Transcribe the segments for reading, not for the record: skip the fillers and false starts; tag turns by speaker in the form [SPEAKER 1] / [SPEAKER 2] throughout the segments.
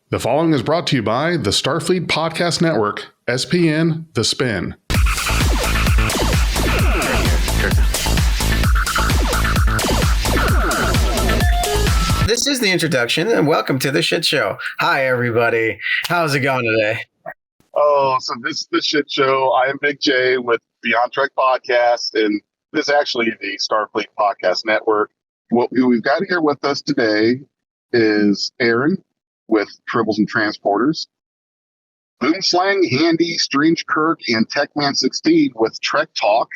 [SPEAKER 1] The following is brought to you by the Starfleet Podcast Network, SPN The Spin.
[SPEAKER 2] This is the introduction, and welcome to the shit show. Hi, everybody. How's it going today?
[SPEAKER 3] So this is the shit show. I am Big J with Beyond Trek Podcast, and this is actually the Starfleet Podcast Network. What we've got here with us today is Aaron with Tribbles and Transporters, Boomslang, Handy, Strange Kirk, and Techman16 with Trek Talk.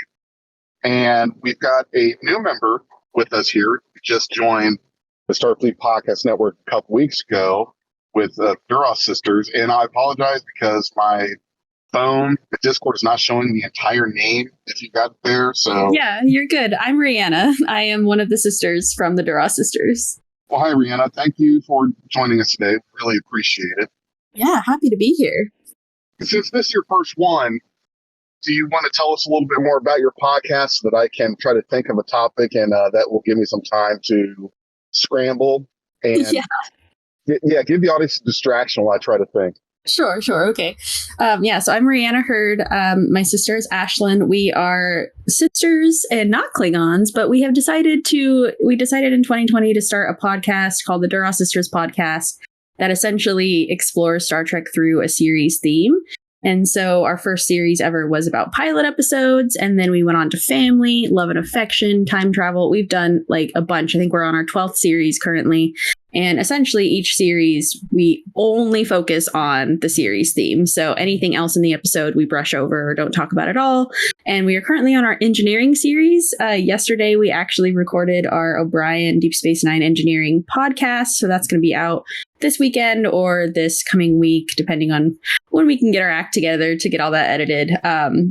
[SPEAKER 3] And we've got a new member with us here who just joined the Starfleet Podcast Network a couple weeks ago with Duras sisters. And I apologize because my phone, the Discord is not showing the entire name if you got there. So
[SPEAKER 4] yeah, you're good. I'm Rihanna. I am one of the sisters from the Duras sisters.
[SPEAKER 3] Well, hi, Rihanna. Thank you for joining us today. Really appreciate it.
[SPEAKER 4] Yeah, happy to be here.
[SPEAKER 3] Since this is your first one, do you want to tell us a little bit more about your podcast so that I can try to think of a topic and that will give me some time to scramble and give the audience a distraction while I try to think.
[SPEAKER 4] Sure. Okay. So I'm Rihanna Hurd. My sister is Ashlyn. We are sisters and not Klingons, but we decided in 2020 to start a podcast called the Duras Sisters Podcast that essentially explores Star Trek through a series theme. And so our first series ever was about pilot episodes. And then we went on to family, love and affection, time travel. We've done like a bunch. I think we're on our 12th series currently. And essentially each series, we only focus on the series theme. So anything else in the episode, we brush over or don't talk about at all. And we are currently on our engineering series. Yesterday, we actually recorded our O'Brien Deep Space Nine engineering podcast. So that's going to be out this weekend or this coming week, depending on when we can get our act together to get all that edited.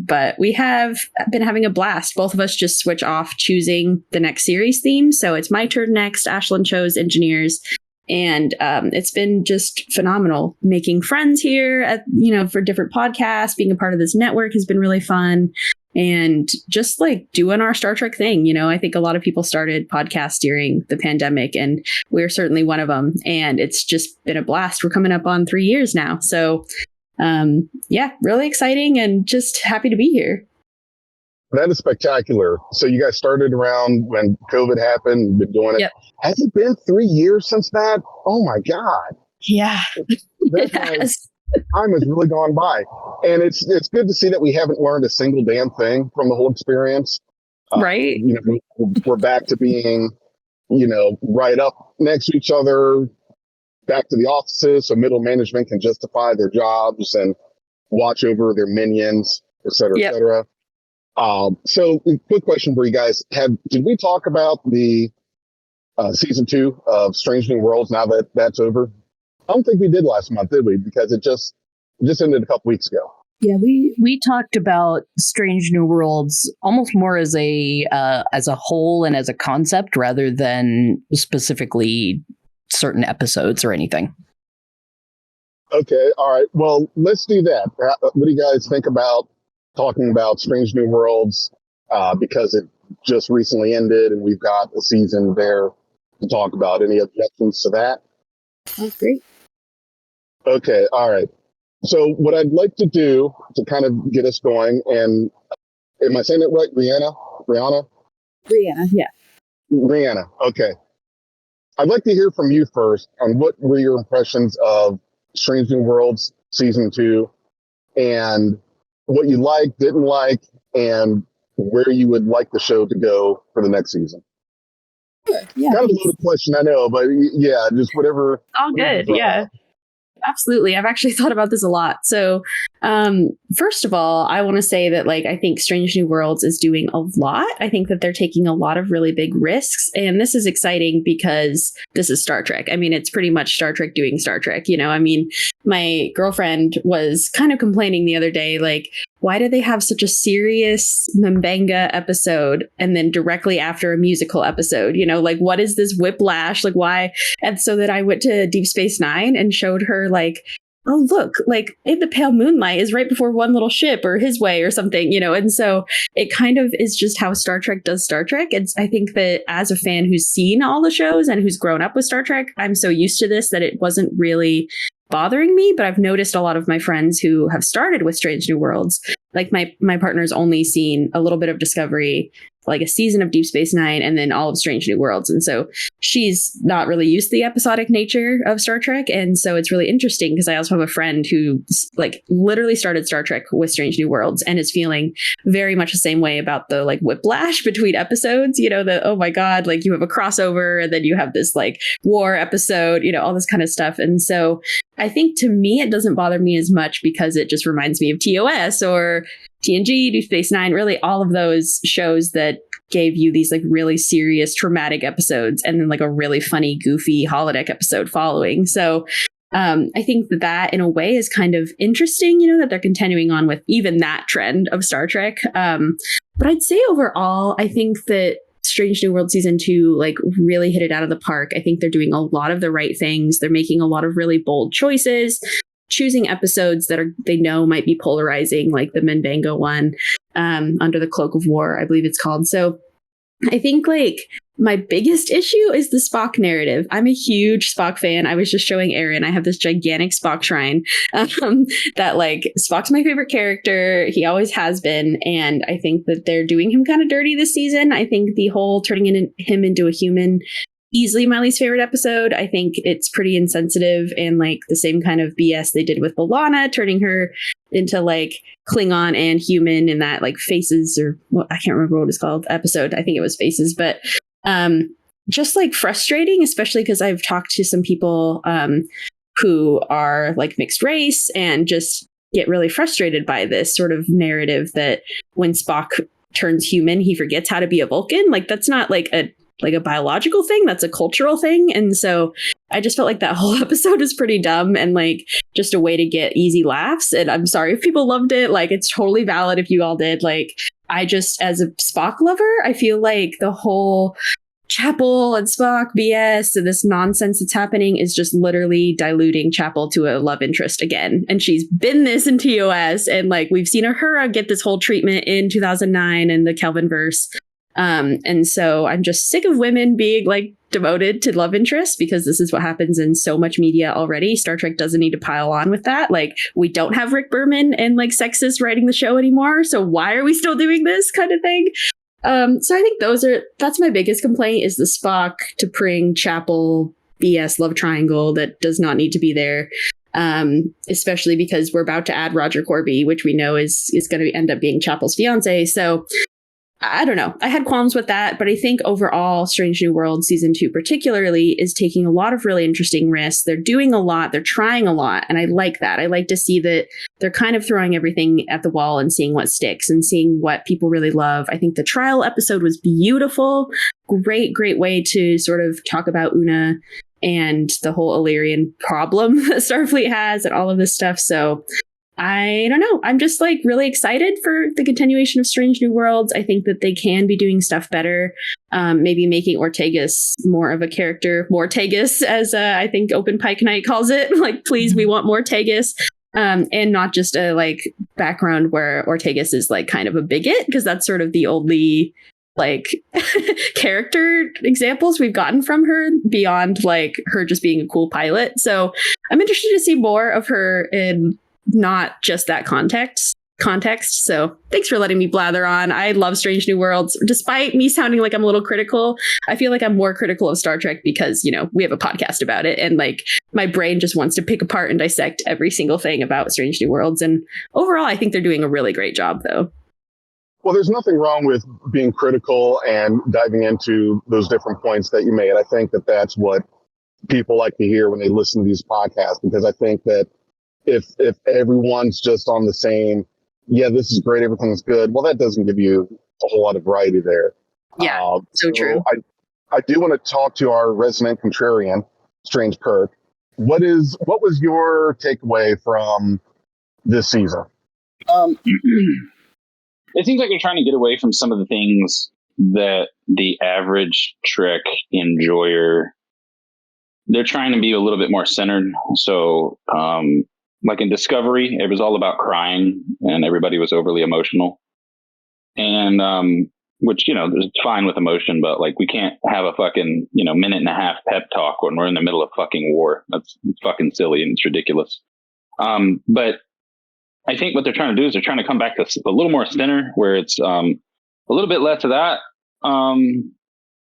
[SPEAKER 4] But we have been having a blast. Both of us just switch off choosing the next series theme. So it's my turn next. Ashlyn chose engineers. And it's been just phenomenal. Making friends here for different podcasts, being a part of this network has been really fun. And just like doing our Star Trek thing, I think a lot of people started podcasts during the pandemic, and we're certainly one of them. And it's just been a blast. We're coming up on 3 years now. So, really exciting and just happy to be here.
[SPEAKER 3] That is spectacular. So you guys started around when COVID happened, been doing it.
[SPEAKER 4] Yep.
[SPEAKER 3] Has it been 3 years since that? Oh my God.
[SPEAKER 4] Yeah.
[SPEAKER 3] Time has really gone by. And it's good to see that we haven't learned a single damn thing from the whole experience.
[SPEAKER 4] Right.
[SPEAKER 3] We're back to being, right up next to each other, back to the offices so middle management can justify their jobs and watch over their minions, et cetera, et cetera. So quick question for you guys. Did we talk about the season 2 of Strange New Worlds now that that's over? I don't think we did last month, did we? Because it just ended a couple weeks ago.
[SPEAKER 5] Yeah, we talked about Strange New Worlds almost more as a whole and as a concept rather than specifically certain episodes or anything.
[SPEAKER 3] Okay, all right. Well, let's do that. What do you guys think about talking about Strange New Worlds because it just recently ended and we've got a season there to talk about? Any objections to that?
[SPEAKER 4] That's great.
[SPEAKER 3] Okay, all right. So what I'd like to do to kind of get us going, and am I saying it right, Rihanna?
[SPEAKER 4] Rihanna, yeah.
[SPEAKER 3] Rihanna, okay. I'd like to hear from you first on what were your impressions of Strange New Worlds Season 2 and what you liked, didn't like, and where you would like the show to go for the next season.
[SPEAKER 4] Sure. Yeah.
[SPEAKER 3] Kind of a loaded question, I know, but yeah, just whatever.
[SPEAKER 4] All good, yeah. Absolutely. I've actually thought about this a lot. So, first of all, I want to say that, I think Strange New Worlds is doing a lot. I think that they're taking a lot of really big risks. And this is exciting because this is Star Trek. I mean, it's pretty much Star Trek doing Star Trek. My girlfriend was kind of complaining the other day, why do they have such a serious M'Benga episode and then directly after a musical episode? What is this whiplash? Why? And so that I went to Deep Space Nine and showed her oh, look, In the Pale Moonlight is right before One Little Ship or His Way or something, and so it kind of is just how Star Trek does Star Trek. And I think that as a fan who's seen all the shows and who's grown up with Star Trek, I'm so used to this that it wasn't really bothering me, but I've noticed a lot of my friends who have started with Strange New Worlds, like my partner's only seen a little bit of Discovery, like a season of Deep Space Nine, and then all of Strange New Worlds. And so she's not really used to the episodic nature of Star Trek. And so it's really interesting because I also have a friend who like literally started Star Trek with Strange New Worlds and is feeling very much the same way about the like whiplash between episodes, you know, the, oh my God, like you have a crossover and then you have this like war episode, you know, all this kind of stuff. And so I think to me, it doesn't bother me as much because it just reminds me of TOS or TNG, Deep Space Nine, really all of those shows that gave you these like really serious traumatic episodes and then like a really funny, goofy holodeck episode following. So I think that in a way is kind of interesting, you know, that they're continuing on with even that trend of Star Trek. But I'd say overall, I think that Strange New World season 2 like really hit it out of the park. I think they're doing a lot of the right things. They're making a lot of really bold choices, choosing episodes that are they know might be polarizing, like the Mbengo one, Under the Cloak of War, I believe it's called. So I think like my biggest issue is the Spock narrative. I'm a huge Spock fan. I was just showing Aaron, I have this gigantic Spock shrine that like Spock's my favorite character. He always has been. And I think that they're doing him kind of dirty this season. I think the whole turning him into a human, easily my least favorite episode. I think it's pretty insensitive and like the same kind of BS they did with B'Elanna, turning her into like Klingon and human in that like Faces or well, I can't remember what it's called episode. I think it was Faces, but just like frustrating, especially because I've talked to some people who are like mixed race and just get really frustrated by this sort of narrative that when Spock turns human, he forgets how to be a Vulcan. Like that's not like a biological thing, that's a cultural thing. And so I just felt like that whole episode is pretty dumb and like just a way to get easy laughs. And I'm sorry if people loved it. Like it's totally valid if you all did. Like I just, as a Spock lover, I feel like the whole Chapel and Spock BS and this nonsense that's happening is just literally diluting Chapel to a love interest again. And she's been this in TOS, and like we've seen Uhura get this whole treatment in 2009 in the Kelvin verse. And so I'm just sick of women being like devoted to love interests because this is what happens in so much media already. Star Trek doesn't need to pile on with that. Like we don't have Rick Berman and like sexist writing the show anymore. So why are we still doing this kind of thing? So I think that's my biggest complaint is the Spock to Pring Chapel BS love triangle that does not need to be there. Especially because we're about to add Roger Corby, which we know is going to end up being Chapel's fiance. So I don't know. I had qualms with that, but I think overall, Strange New World season 2 particularly is taking a lot of really interesting risks. They're doing a lot. They're trying a lot. And I like that. I like to see that they're kind of throwing everything at the wall and seeing what sticks and seeing what people really love. I think the trial episode was beautiful. Great way to sort of talk about Una and the whole Illyrian problem that Starfleet has and all of this stuff. So I don't know. I'm just like really excited for the continuation of Strange New Worlds. I think that they can be doing stuff better. Maybe making Ortegas more of a character, more Tegas, as I think Open Pike Night calls it. Like, please, we want more Tegas. And not just a like background where Ortegas is like kind of a bigot, because that's sort of the only like character examples we've gotten from her beyond like her just being a cool pilot. So I'm interested to see more of her in not just that context. So thanks for letting me blather on. I love Strange New Worlds. Despite me sounding like I'm a little critical, I feel like I'm more critical of Star Trek because, you know, we have a podcast about it. And like my brain just wants to pick apart and dissect every single thing about Strange New Worlds. And overall, I think they're doing a really great job, though.
[SPEAKER 3] Well, there's nothing wrong with being critical and diving into those different points that you made. I think that that's what people like to hear when they listen to these podcasts, because I think that if everyone's just on the same, yeah, this is great, everything's good, well, that doesn't give you a whole lot of variety there.
[SPEAKER 4] Yeah, so true.
[SPEAKER 3] I do want to talk to our resident contrarian, Strange Kirk. What was your takeaway from this season?
[SPEAKER 6] It seems like they're trying to get away from some of the things that the average Trek enjoyer, they're trying to be a little bit more centered. So, like in Discovery, it was all about crying and everybody was overly emotional. And which, is fine with emotion, but like we can't have a fucking, minute and a half pep talk when we're in the middle of fucking war. It's fucking silly and it's ridiculous. But I think what they're trying to do is they're trying to come back to a little more center where it's a little bit less of that,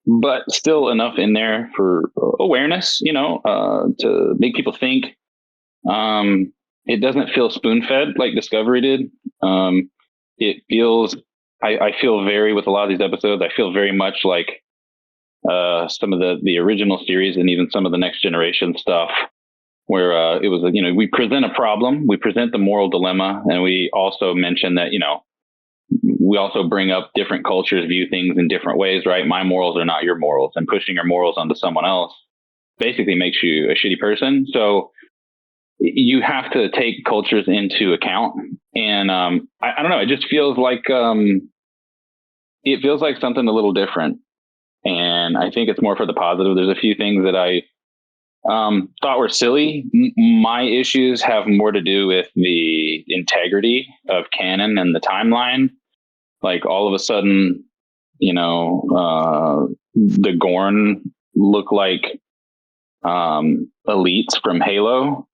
[SPEAKER 6] but still enough in there for awareness, to make people think. It doesn't feel spoon-fed like Discovery did. It feels, I feel with a lot of these episodes, I feel very much like some of the original series and even some of the Next Generation stuff, where it was, we present a problem, we present the moral dilemma, and we also mention that, we also bring up different cultures view things in different ways, right? My morals are not your morals, and pushing your morals onto someone else basically makes you a shitty person. So you have to take cultures into account. And I don't know, it just feels like something a little different. And I think it's more for the positive. There's a few things that I thought were silly. My issues have more to do with the integrity of canon and the timeline. Like all of a sudden, the Gorn look like elites from Halo.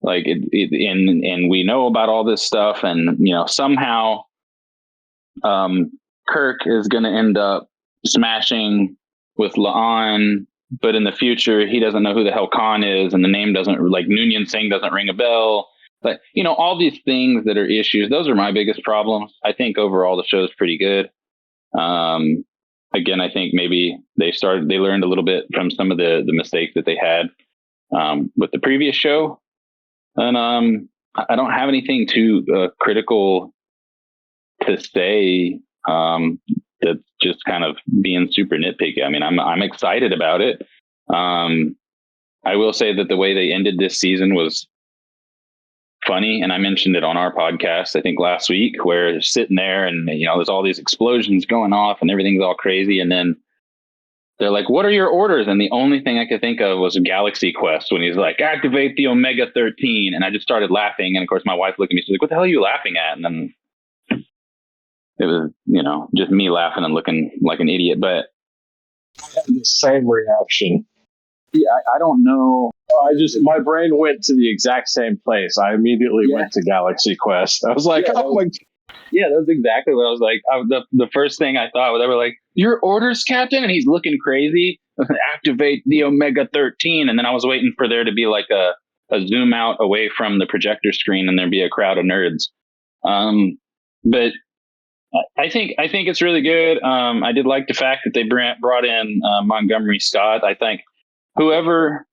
[SPEAKER 6] Like and we know about all this stuff, and somehow Kirk is going to end up smashing with La'an, but in the future he doesn't know who the hell Khan is, and the name doesn't, like Noonien Singh doesn't ring a bell. But all these things that are issues, those are my biggest problems. I think overall the show is pretty good. Again, I think maybe they learned a little bit from some of the mistakes that they had with the previous show. And I don't have anything too critical to say. That's just kind of being super nitpicky. I mean, I'm excited about it. I will say that the way they ended this season was funny, and I mentioned it on our podcast, I think last week, where they're sitting there and there's all these explosions going off and everything's all crazy, and then they're like, "What are your orders?" And the only thing I could think of was a Galaxy Quest when he's like, "Activate the Omega 13," and I just started laughing. And of course, my wife looked at me, she's like, "What the hell are you laughing at?" And then it was, just me laughing and looking like an idiot. But
[SPEAKER 7] I had the same reaction.
[SPEAKER 6] yeah, I don't know.
[SPEAKER 7] My brain went to the exact same place. I immediately went to Galaxy Quest. I was like,
[SPEAKER 6] Yeah, that was exactly what I was like. The first thing I thought was, they were like, "Your orders, Captain?" And he's looking crazy. "Activate the Omega 13. And then I was waiting for there to be like a zoom out away from the projector screen and there'd be a crowd of nerds. But I think it's really good. I did like the fact that they brought in Montgomery Scott. I think whoever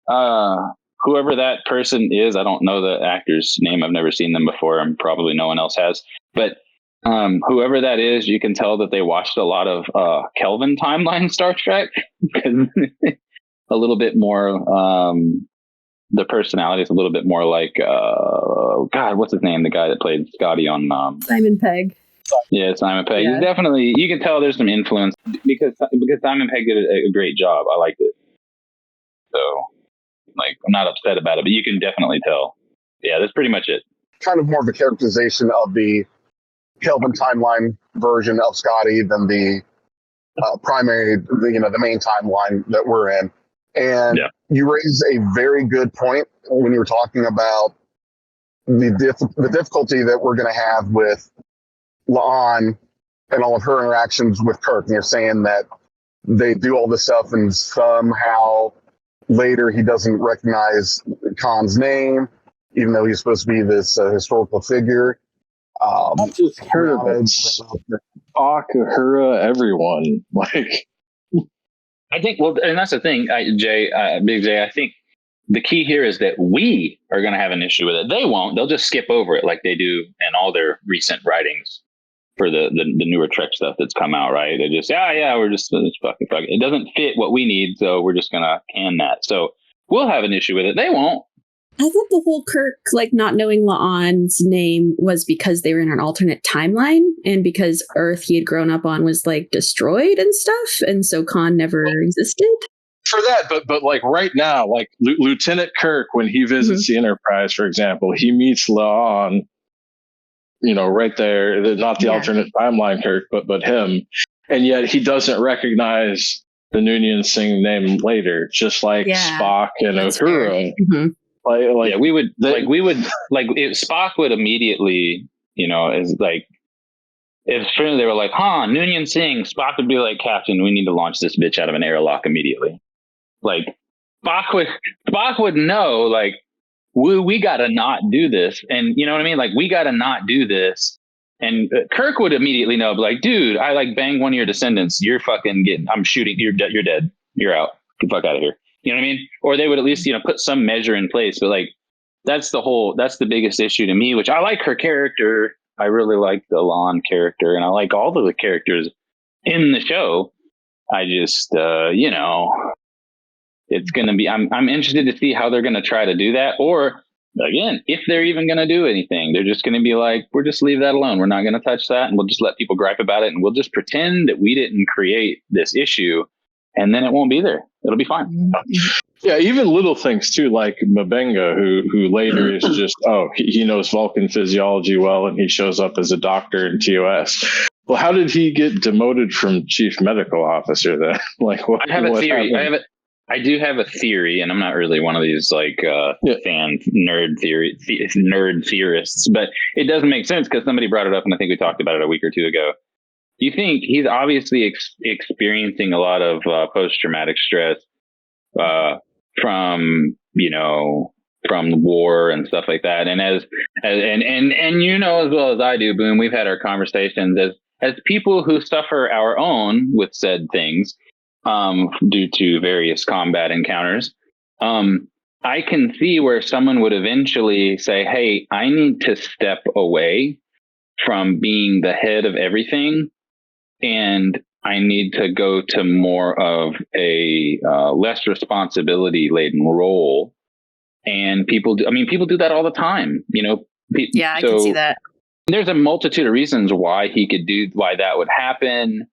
[SPEAKER 6] that person is, I don't know the actor's name. I've never seen them before, and probably no one else has. But whoever that is, you can tell that they watched a lot of Kelvin timeline Star Trek. A little bit more, the personality is a little bit more like, God, what's his name? The guy that played Scotty on
[SPEAKER 4] Simon Pegg.
[SPEAKER 6] Yeah, Simon Pegg.
[SPEAKER 4] Yeah.
[SPEAKER 6] Definitely, you can tell there's some influence because Simon Pegg did a great job. I liked it. So, like, I'm not upset about it, but you can definitely tell. Yeah, that's pretty much it.
[SPEAKER 3] Kind of more of a characterization of the Kelvin timeline version of Scotty than the primary, the main timeline that we're in. And you raise a very good point when you were talking about the difficulty that we're going to have with La'an and all of her interactions with Kirk. And you're saying that they do all this stuff and somehow later he doesn't recognize Khan's name, even though he's supposed to be this historical figure.
[SPEAKER 7] Not just her, but Spock, Uhura, everyone. Like,
[SPEAKER 6] I think, well, and that's the thing, Big J, I think the key here is that we are going to have an issue with it. They won't. They'll just skip over it like they do in all their recent writings for the newer Trek stuff that's come out, right? They just, we're just fucking. It doesn't fit what we need, so we're just going to can that. So we'll have an issue with it. They won't.
[SPEAKER 4] I thought the whole Kirk, not knowing La'an's name was because they were in an alternate timeline and because Earth he had grown up on was, destroyed and stuff. And so Khan never existed.
[SPEAKER 7] For that, but like right now, like Lieutenant Kirk, when he visits the Enterprise, for example, he meets La'an right there, not the alternate timeline Kirk, but him. And yet he doesn't recognize the Noonien Singh name later, just like Spock and Uhura.
[SPEAKER 6] Yeah, Spock would immediately, is like, if they were like, Noonien Singh, Spock would be like, Captain, we need to launch this bitch out of an airlock immediately. Like, Spock would know, like, we got to not do this. And you know what I mean? Like, we got to not do this. And Kirk would immediately know, like, dude, I like banged one of your descendants. You're fucking I'm shooting. You're dead. You're out. Get the fuck out of here. You know what I mean? Or they would at least, put some measure in place. But like, that's the biggest issue to me, which I like her character. I really like the Lon character, and I like all of the characters in the show. I just, it's going to be, I'm interested to see how they're going to try to do that. Or again, if they're even going to do anything, they're just going to be like, we'll just leave that alone. We're not going to touch that. And we'll just let people gripe about it. And we'll just pretend that we didn't create this issue. And then it won't be there. It'll be fine.
[SPEAKER 7] Yeah, even little things too, like Mabenga, who later is just, he knows Vulcan physiology well, and he shows up as a doctor in TOS. Well, how did he get demoted from chief medical officer then? Like,
[SPEAKER 6] I have a theory. I do have a theory, and I'm not really one of these fan nerd theorists, but it doesn't make sense because somebody brought it up, and I think we talked about it a week or two ago. Do you think he's obviously experiencing a lot of post-traumatic stress from the war and stuff like that? And as well as I do, Boom, we've had our conversations as people who suffer our own with said things due to various combat encounters. I can see where someone would eventually say, hey, I need to step away from being the head of everything, and I need to go to more of a less responsibility laden role. And people do that all the time,
[SPEAKER 5] I can see that.
[SPEAKER 6] There's a multitude of reasons why that would happen.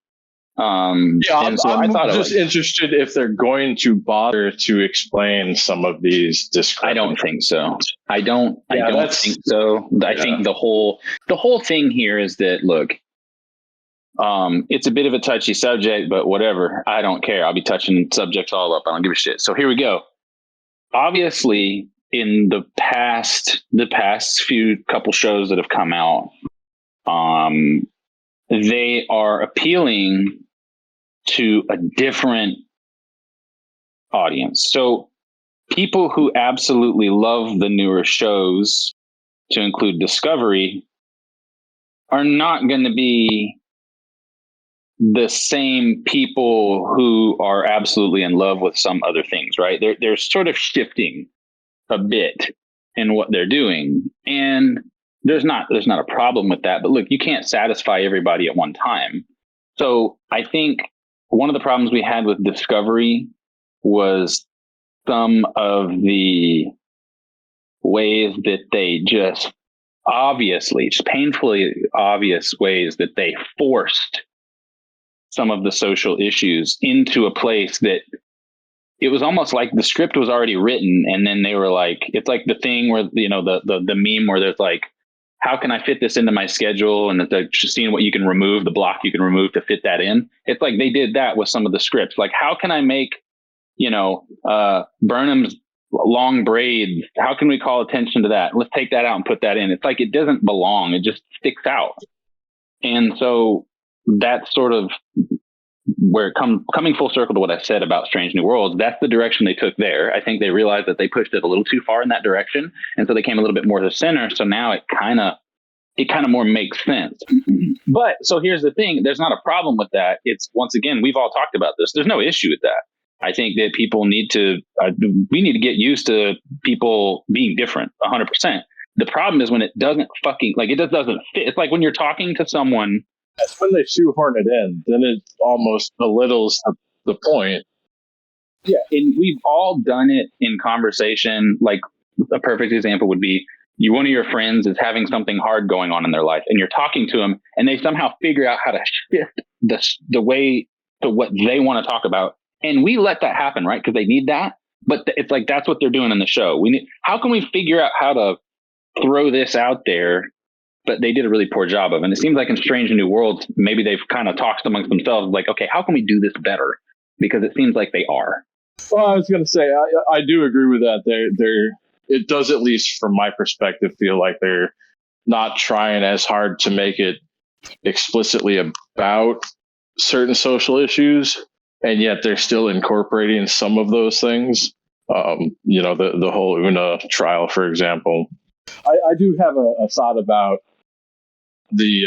[SPEAKER 7] I'm just interested if they're going to bother to explain some of these discrepancies.
[SPEAKER 6] I don't think so. I don't think so. I think the whole thing here is that, look, it's a bit of a touchy subject, but whatever. I don't care. I'll be touching subjects all up. I don't give a shit. So here we go. Obviously, in the past few couple shows that have come out, they are appealing to a different audience. So people who absolutely love the newer shows, to include Discovery, are not going to be the same people who are absolutely in love with some other things, right? They're sort of shifting a bit in what they're doing. And there's not a problem with that. But look, you can't satisfy everybody at one time. So I think one of the problems we had with Discovery was some of the ways that they just painfully obvious ways that they forced some of the social issues into a place that it was almost like the script was already written. And then they were like, it's like the thing where, the meme where there's like, how can I fit this into my schedule? And it's like just seeing what you can remove, the block you can remove to fit that in. It's like they did that with some of the scripts. Like, how can I make, Burnham's long braids? How can we call attention to that? Let's take that out and put that in. It's like, it doesn't belong. It just sticks out. And so that's sort of where coming full circle to what I said about Strange New Worlds. That's the direction they took there. I think they realized that they pushed it a little too far in that direction. And so they came a little bit more to the center. So now it kind of more makes sense. But so here's the thing. There's not a problem with that. It's, once again, we've all talked about this. There's no issue with that. I think that people we need to get used to people being different 100%. The problem is when it doesn't it just doesn't fit. It's like when you're talking to someone.
[SPEAKER 7] That's when they shoehorn it in. Then it almost belittles the point.
[SPEAKER 6] Yeah, and we've all done it in conversation. Like a perfect example would be one of your friends is having something hard going on in their life, and you're talking to them, and they somehow figure out how to shift the way to what they want to talk about, and we let that happen, right? Because they need that. But it's like that's what they're doing in the show. How can we figure out how to throw this out there but they did a really poor job of it. And it seems like in Strange New Worlds, maybe they've kind of talked amongst themselves, like, okay, how can we do this better? Because it seems like they are.
[SPEAKER 7] Well, I was going to say, I do agree with that. It does, at least from my perspective, feel like they're not trying as hard to make it explicitly about certain social issues, and yet they're still incorporating some of those things. The whole Una trial, for example. I do have a thought about the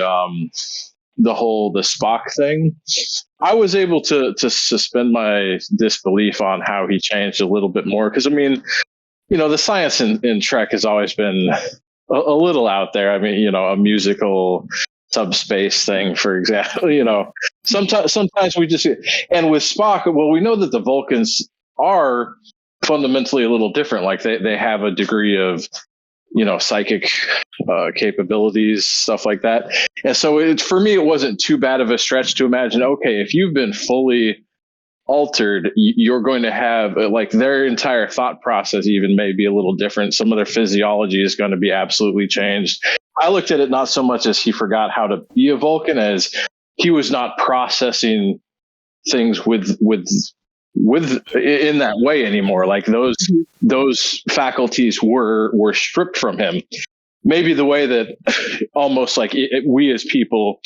[SPEAKER 7] Spock thing. I was able to suspend my disbelief on how he changed a little bit more, because I mean, the science in Trek has always been a little out there. I mean, a musical subspace thing, for example. Sometimes we just, and with Spock, well, we know that the Vulcans are fundamentally a little different. Like they have a degree of psychic capabilities, stuff like that. And so for me, it wasn't too bad of a stretch to imagine, okay, if you've been fully altered, you're going to have like their entire thought process even may be a little different. Some of their physiology is going to be absolutely changed. I looked at it not so much as he forgot how to be a Vulcan as he was not processing things with in that way anymore. Like those faculties were stripped from him. Maybe the way that almost like we as people,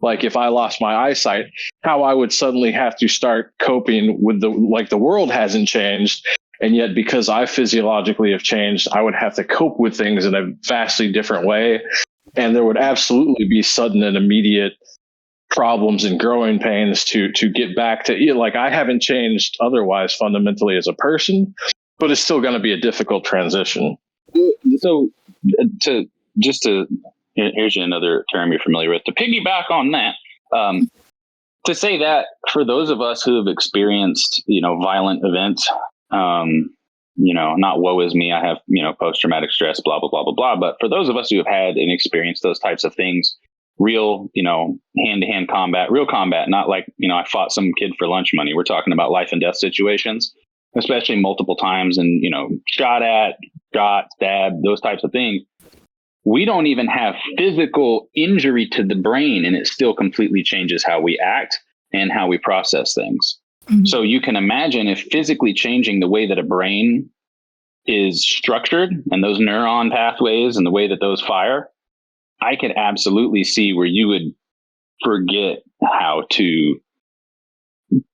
[SPEAKER 7] like if I lost my eyesight, how I would suddenly have to start coping with the world hasn't changed. And yet because I physiologically have changed, I would have to cope with things in a vastly different way. And there would absolutely be sudden and immediate problems and growing pains to get back to, like, I haven't changed otherwise fundamentally as a person, but it's still going to be a difficult transition.
[SPEAKER 6] So here's another term you're familiar with, to piggyback on that, to say that for those of us who have experienced, violent events, not woe is me, I have, post-traumatic stress, blah, blah, blah, blah, blah. But for those of us who have had and experienced those types of things, real, hand-to-hand combat, real combat, not like, I fought some kid for lunch money. We're talking about life and death situations, especially multiple times and, shot, stabbed, those types of things. We don't even have physical injury to the brain, and it still completely changes how we act and how we process things. Mm-hmm. So you can imagine if physically changing the way that a brain is structured and those neuron pathways and the way that those fire, I could absolutely see where you would forget how to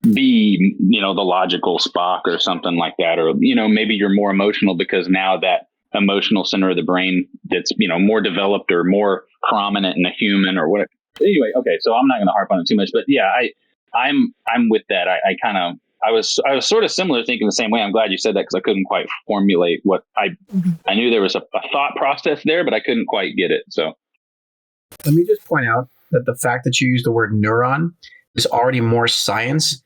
[SPEAKER 6] be, the logical Spock or something like that. Or, maybe you're more emotional because now that emotional center of the brain that's, more developed or more prominent in a human or whatever. Anyway, okay, so I'm not going to harp on it too much, but yeah, I'm with that. I was sort of similar, thinking the same way. I'm glad you said that because I couldn't quite formulate what I knew there was a thought process there, but I couldn't quite get it. So
[SPEAKER 2] let me just point out that the fact that you use the word neuron is already more science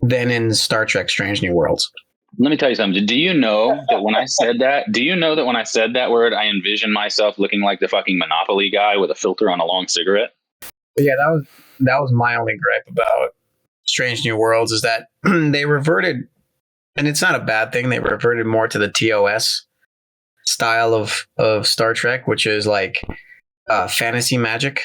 [SPEAKER 2] than in Star Trek Strange New Worlds.
[SPEAKER 6] Let me tell you something. Do you know that when I said that word, I envisioned myself looking like the fucking Monopoly guy with a filter on a long cigarette?
[SPEAKER 2] Yeah, that was my only gripe about Strange New Worlds, is that they reverted, and it's not a bad thing, they reverted more to the TOS style of Star Trek, which is like fantasy magic,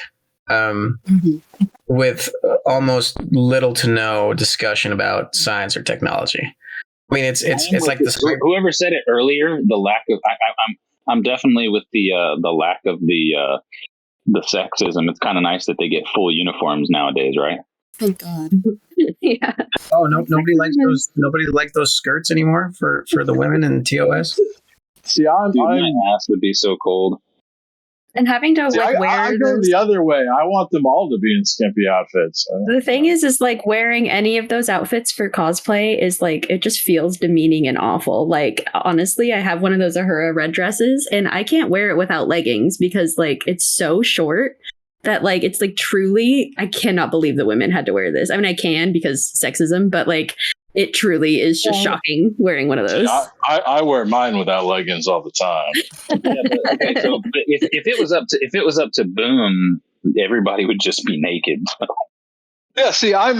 [SPEAKER 2] with almost little to no discussion about science or technology. I mean, it's like this.
[SPEAKER 6] Whoever said it earlier, the lack of. I'm definitely with the lack of the sexism. It's kind of nice that they get full uniforms nowadays, right?
[SPEAKER 4] Thank God. Yeah.
[SPEAKER 2] Oh no! Nobody likes those skirts anymore for the women in TOS.
[SPEAKER 7] See,
[SPEAKER 6] my ass would be so cold.
[SPEAKER 4] And having to wear
[SPEAKER 7] I go the other way. I want them all to be in skimpy outfits.
[SPEAKER 4] The thing is like wearing any of those outfits for cosplay is like, it just feels demeaning and awful. Like, honestly, I have one of those Ahura red dresses and I can't wear it without leggings because like it's so short that like it's like truly, I cannot believe that women had to wear this. I mean, I can because sexism, but like it truly is just shocking wearing one of those.
[SPEAKER 7] I wear mine without leggings all the time.
[SPEAKER 6] But if it was up to Boom, everybody would just be naked.
[SPEAKER 7] Yeah, see, I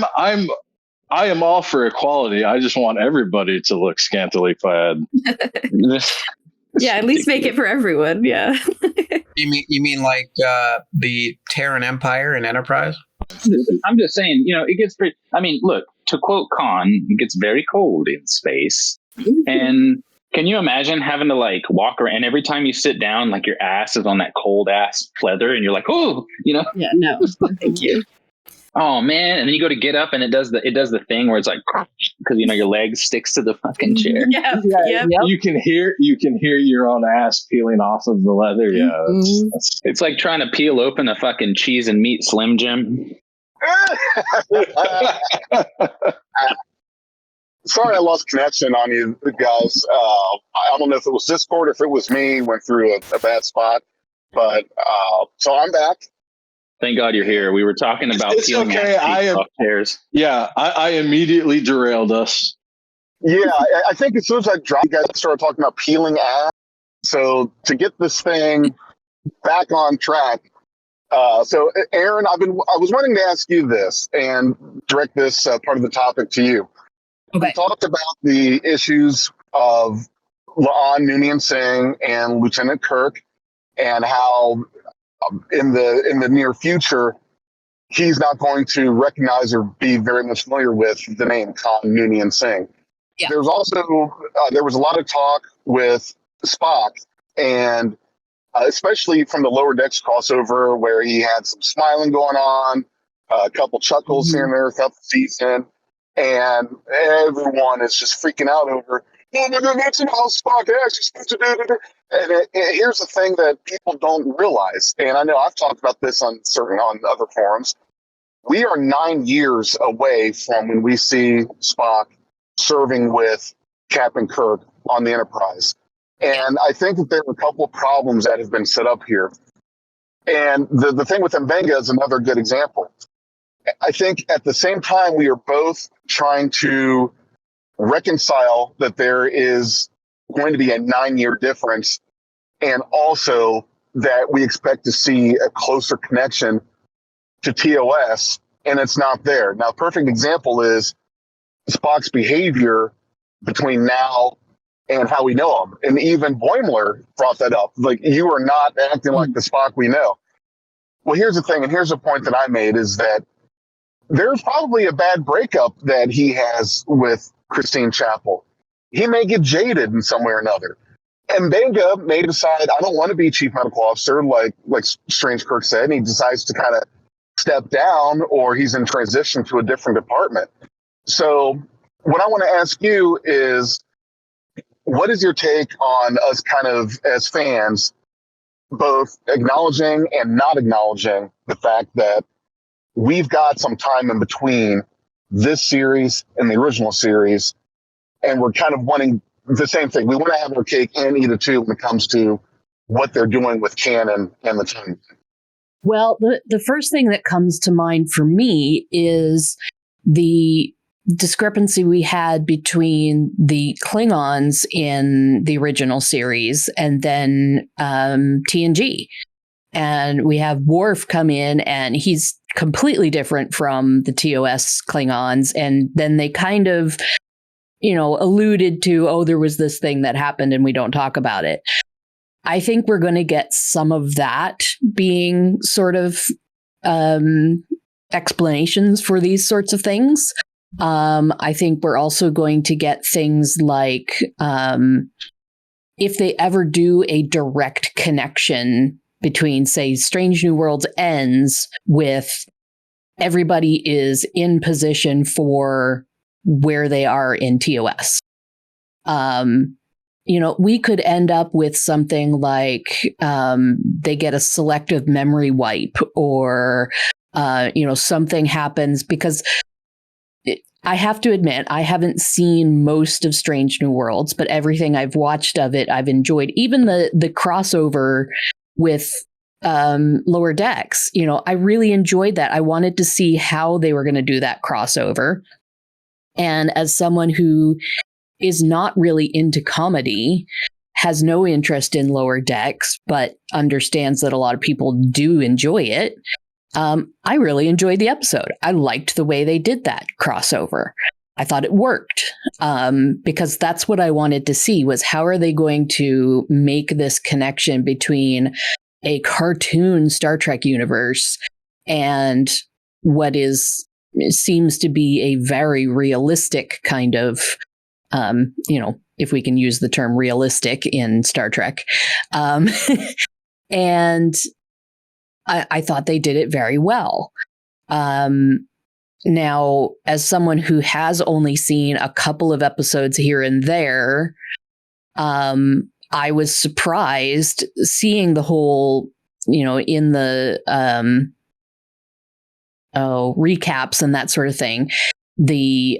[SPEAKER 7] am all for equality. I just want everybody to look scantily clad.
[SPEAKER 4] Yeah, at least make it for everyone. Yeah.
[SPEAKER 2] You mean like the Terran Empire and Enterprise?
[SPEAKER 6] I'm just saying, it gets pretty. I mean, look, to quote Khan, it gets very cold in space. And can you imagine having to like walk around, and every time you sit down, like your ass is on that cold ass pleather, and you're like, oh,
[SPEAKER 4] Yeah, no, thank you.
[SPEAKER 6] oh man, and then you go to get up, and it does the thing where it's like, because your leg sticks to the fucking chair.
[SPEAKER 4] Yep.
[SPEAKER 7] You can hear your own ass peeling off of the leather. Yeah, that's
[SPEAKER 6] It's like trying to peel open a fucking cheese and meat Slim Jim.
[SPEAKER 3] Sorry, I lost connection on you guys. I don't know if it was Discord or if it was me, went through a bad spot. But so I'm back.
[SPEAKER 6] Thank God you're here. We were talking about
[SPEAKER 7] It's
[SPEAKER 6] peeling
[SPEAKER 7] okay.
[SPEAKER 6] ass cheeks off chairs.
[SPEAKER 7] Yeah, I immediately derailed us.
[SPEAKER 3] Yeah, I think as soon as I dropped, you guys started talking about peeling ass. So to get this thing back on track. So Aaron, I was wanting to ask you this and direct this part of the topic to you.
[SPEAKER 5] Okay.
[SPEAKER 3] We talked about the issues of La'an Noonien Singh and Lieutenant Kirk, and how in the near future he's not going to recognize or be very much familiar with the name Khan Noonien Singh.
[SPEAKER 5] Yeah.
[SPEAKER 3] There's also there was a lot of talk with Spock, and especially from the Lower Decks crossover where he had some smiling going on, a couple chuckles here and there throughout the season. And everyone is just freaking out over, oh my God, that's not how Spock acts. He's supposed to do. And here's the thing that people don't realize, and I know I've talked about this on other forums. We are 9 years away from when we see Spock serving with Captain Kirk on the Enterprise. And I think that there are a couple of problems that have been set up here. And the thing with Mbenga is another good example. I think at the same time, we are both trying to reconcile that there is going to be a 9-year difference, and also that we expect to see a closer connection to TOS, and it's not there. Now, perfect example is Spock's behavior between now and how we know him. And even Boimler brought that up. Like, you are not acting like the Spock we know. Well, here's the thing, and here's a point that I made, is that there's probably a bad breakup that he has with Christine Chapel. He may get jaded in some way or another. And Mbenga may decide, I don't want to be chief medical officer, like Strange Kirk said, and he decides to kind of step down, or he's in transition to a different department. So what I want to ask you is, what is your take on us kind of as fans, both acknowledging and not acknowledging the fact that we've got some time in between this series and the original series, and we're kind of wanting the same thing. We want to have our cake and eat it too when it comes to what they're doing with canon and the time.
[SPEAKER 5] Well, the first thing that comes to mind for me is the discrepancy we had between the Klingons in the original series and then TNG. And we have Worf come in, and he's completely different from the TOS Klingons. And then they kind of, alluded to, oh, there was this thing that happened and we don't talk about it. I think we're going to get some of that being sort of explanations for these sorts of things. I think we're also going to get things like if they ever do a direct connection between, say, Strange New Worlds ends with everybody is in position for where they are in TOS. We could end up with something like they get a selective memory wipe, or, something happens, because I have to admit, I haven't seen most of Strange New Worlds, but everything I've watched of it, I've enjoyed. Even the crossover with Lower Decks, I really enjoyed that. I wanted to see how they were going to do that crossover. And as someone who is not really into comedy, has no interest in Lower Decks, but understands that a lot of people do enjoy it, I really enjoyed the episode. I liked the way they did that crossover. I thought it worked, because that's what I wanted to see, was how are they going to make this connection between a cartoon Star Trek universe and what seems to be a very realistic kind of, if we can use the term realistic in Star Trek. And I thought they did it very well. Now, as someone who has only seen a couple of episodes here and there, I was surprised seeing the whole, in the recaps and that sort of thing, the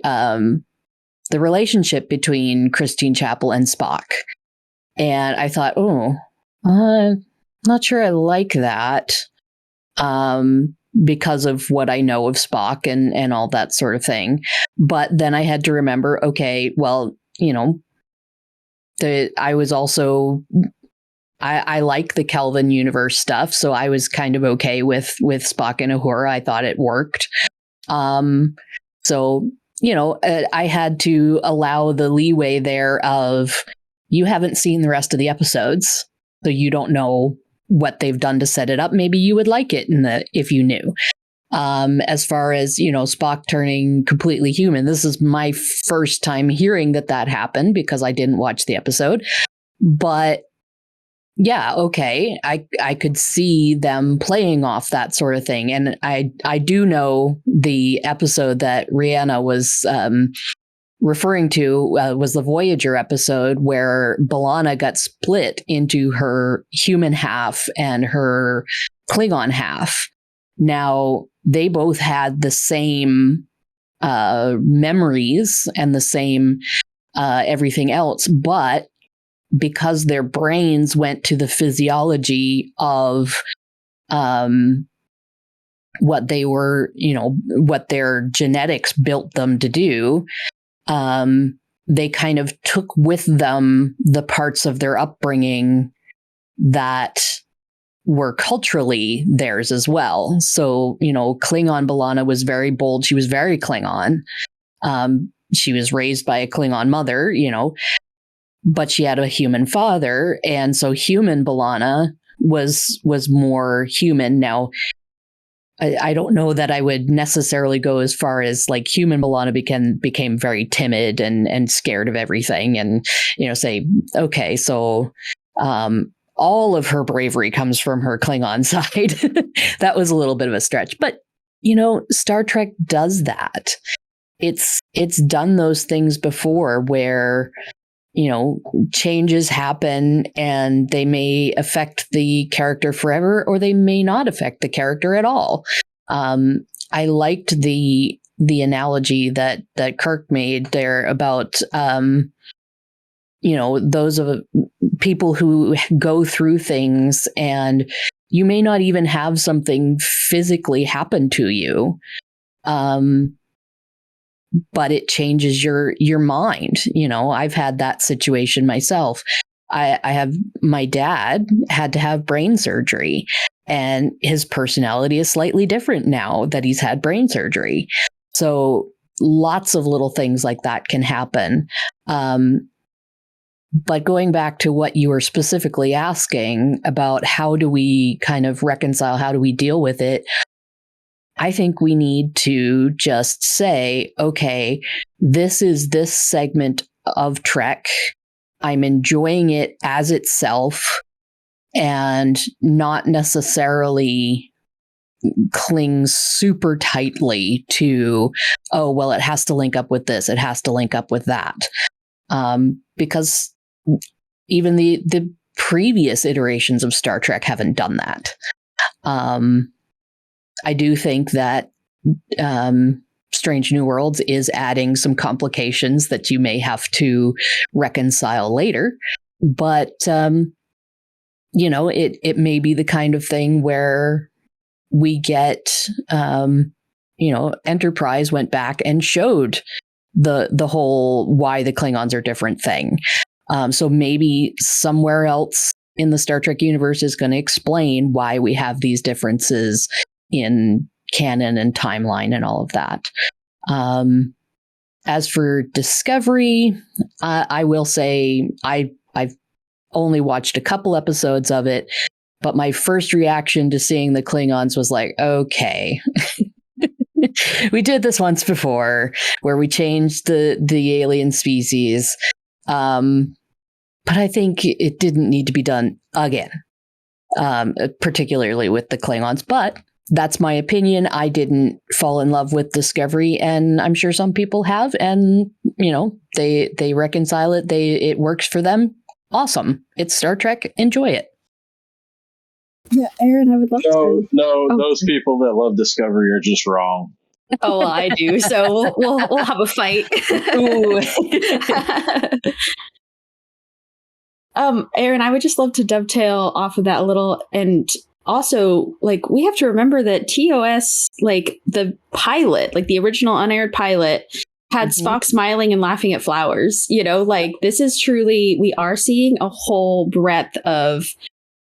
[SPEAKER 5] relationship between Christine Chapel and Spock. And I thought, not sure I like that. Because of what I know of Spock and all that sort of thing. But then I had to remember, okay, well, I was also, I like the Kelvin universe stuff, so I was kind of okay with Spock and Uhura. I thought it worked. So, I had to allow the leeway there of, you haven't seen the rest of the episodes, so you don't know what they've done to set it up. Maybe you would like it if you knew. As far as, Spock turning completely human, this is my first time hearing that happened because I didn't watch the episode. But yeah, okay, I could see them playing off that sort of thing. And I do know the episode that Rihanna was referring to was the Voyager episode where B'Elanna got split into her human half and her Klingon half. Now, they both had the same memories and the same everything else, but because their brains went to the physiology of what they were, what their genetics built them to do, they kind of took with them the parts of their upbringing that were culturally theirs as well. So, Klingon B'Elanna was very bold. She was very Klingon. She was raised by a Klingon mother, but she had a human father. And so human B'Elanna was more human. Now, I don't know that I would necessarily go as far as like human B'Elanna became very timid and scared of everything and, say, okay, so all of her bravery comes from her Klingon side. That was a little bit of a stretch. But, Star Trek does that. It's done those things before where, changes happen and they may affect the character forever or they may not affect the character at all. I liked the analogy that Kirk made there about, those of people who go through things and you may not even have something physically happen to you. But it changes your mind. I've had that situation myself. I have, my dad had to have brain surgery and his personality is slightly different now that he's had brain surgery. So lots of little things like that can happen. But going back to what you were specifically asking about how do we kind of reconcile, how do we deal with it? I think we need to just say, okay, this is this segment of Trek. I'm enjoying it as itself and not necessarily cling super tightly to, oh, well, it has to link up with this. It has to link up with that. Because even the previous iterations of Star Trek haven't done that. I do think that Strange New Worlds is adding some complications that you may have to reconcile later. But, it may be the kind of thing where we get, Enterprise went back and showed the whole why the Klingons are different thing. So maybe somewhere else in the Star Trek universe is going to explain why we have these differences in canon and timeline and all of that. As for Discovery, I will say I've only watched a couple episodes of it, But my first reaction to seeing the Klingons was like, okay. We did this once before where we changed the alien species. But I think it didn't need to be done again, particularly with the Klingons. But that's my opinion. I didn't fall in love with Discovery, and I'm sure some people have. And, you know, they reconcile it. It works for them. Awesome. It's Star Trek. Enjoy it.
[SPEAKER 4] Yeah, Aaron, I would love to.
[SPEAKER 7] No, those people that love Discovery are just wrong.
[SPEAKER 4] Oh, well, I do. So we'll have a fight.
[SPEAKER 5] Ooh.
[SPEAKER 4] Aaron, I would just love to dovetail off of that a little, and also, like, we have to remember that TOS, like the pilot, like the original unaired pilot, had Spock smiling and laughing at flowers. You know, like, this is truly, we are seeing a whole breadth of